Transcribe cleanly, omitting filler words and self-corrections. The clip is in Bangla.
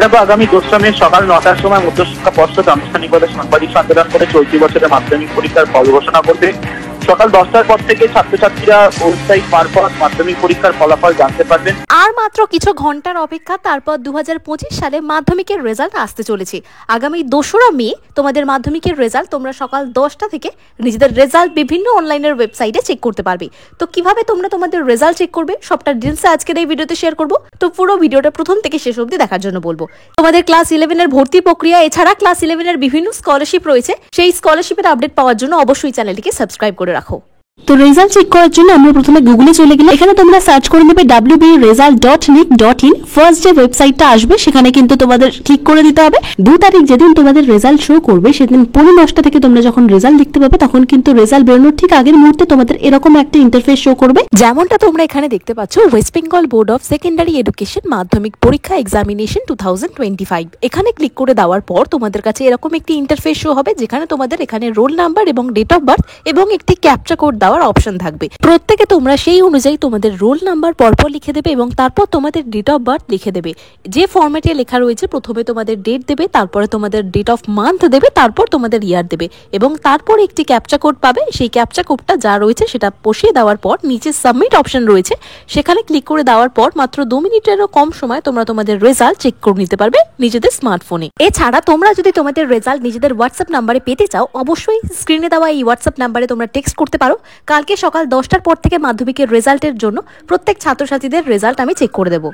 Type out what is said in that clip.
দেখো, আগামী 2রা মে সকাল 9টার সময় মধ্যশিক্ষা পর্ষদ আনুষ্ঠানিকভাবে সাংবাদিক সম্মেলন করে চলতি বছরের মাধ্যমিক পরীক্ষার ফল ঘোষণা করবে। সকাল 10টার পর থেকে ছাত্রছাত্রীরা ওয়েবসাইট মারফত মাধ্যমিক পরীক্ষার ফলাফল জানতে পারবেন। আর মাত্র কিছু ঘন্টার অপেক্ষা, তারপর 2025 সালে মাধ্যমিকের রেজাল্ট আসতে চলেছে। আগামী 2রা মে তোমাদের মাধ্যমিকের রেজাল্ট তোমরা সকাল 10টা থেকে নিজেদের রেজাল্ট বিভিন্ন অনলাইনের ওয়েবসাইটে চেক করতে পারবে। তো কিভাবে তোমরা তোমাদের রেজাল্ট চেক করবে সবটা ডিটেইলস আজকের এই ভিডিওতে শেয়ার করব। তো পুরো ভিডিওটা প্রথম থেকে শেষ অবধি দেখার জন্য বলবো। তোমাদের ক্লাস 11 এর ভর্তি প্রক্রিয়া এছাড়া ক্লাস 11 এর বিভিন্ন স্কলারশিপ রয়েছে, সেই স্কলারশিপের আপডেট পাওয়ার জন্য অবশ্যই চ্যানেলটিকে সাবস্ক্রাইব করে রাখো। তো রেজাল্ট চেক করার জন্য আমরা প্রথমে গুগলে চলে গেলাম। এখানে তোমরা সার্চ করে নেবে wbresult.nic.in। ফার্স্ট যে ওয়েবসাইটটা আসবে সেখানে কিন্তু তোমাদের ক্লিক করে দিতে হবে। 2 তারিখ যেদিন তোমাদের রেজাল্ট শো করবে সেদিন 10:09 থেকে তোমরা যখন রেজাল্ট দেখতে পাবে তখন কিন্তু রেজাল্ট বেরোনোর ঠিক আগের মুহূর্তে তোমাদের এরকম একটা ইন্টারফেস শো করবে, যেমনটা তোমরা এখানে দেখতে পাচ্ছ, West Bengal board of secondary education মাধ্যমিক পরীক্ষা এক্সামিনেশন 2025। এখানে ক্লিক করে দেওয়ার পর তোমাদের কাছে এরকম একটি ইন্টারফেস শো হবে, যেখানে তোমাদের এখানে রোল নাম্বার এবং ডেট অফ বার্থ এবং একটি ক্যাপচা কোড দেওয়ার অপশন থাকবে। প্রত্যেকে তোমরা সেই অনুযায়ী তোমাদের রোল নাম্বার পরপর লিখে দেবে এবং তারপর তোমাদের ডেট অফ বার্থ লিখে দেবে। যে ফরম্যাটে লেখা রয়েছে, প্রথমে তোমাদের ডেট দেবে, তারপরে তোমাদের ডেট অফ মান্থ দেবে, তারপর তোমাদের ইয়ার দেবে এবং তারপর একটি ক্যাপচা কোড পাবে। সেই ক্যাপচা কোডটা যা রয়েছে সেটা বসিয়ে দেওয়ার পর নিচে সাবমিট অপশন রয়েছে, সেখানে ক্লিক করে দেওয়ার পর মাত্র 2 মিনিটেরও কম সময় তোমরা তোমাদের রেজাল্ট চেক করে নিতে পারবে নিজেদের স্মার্টফোনে। এছাড়া তোমরা যদি তোমাদের রেজাল্ট নিজেদের হোয়াটসঅ্যাপ নাম্বারে পেতে চাও, অবশ্যই স্ক্রিনে দেওয়া এই হোয়াটসঅ্যাপ নাম্বারে তোমরা টেক্সট করতে পারো। কালকে সকাল 10টার পর থেকে মাধ্যমিকের রেজাল্টের জন্য প্রত্যেক ছাত্রছাত্রীদের রেজাল্ট আমি চেক করে দেবো।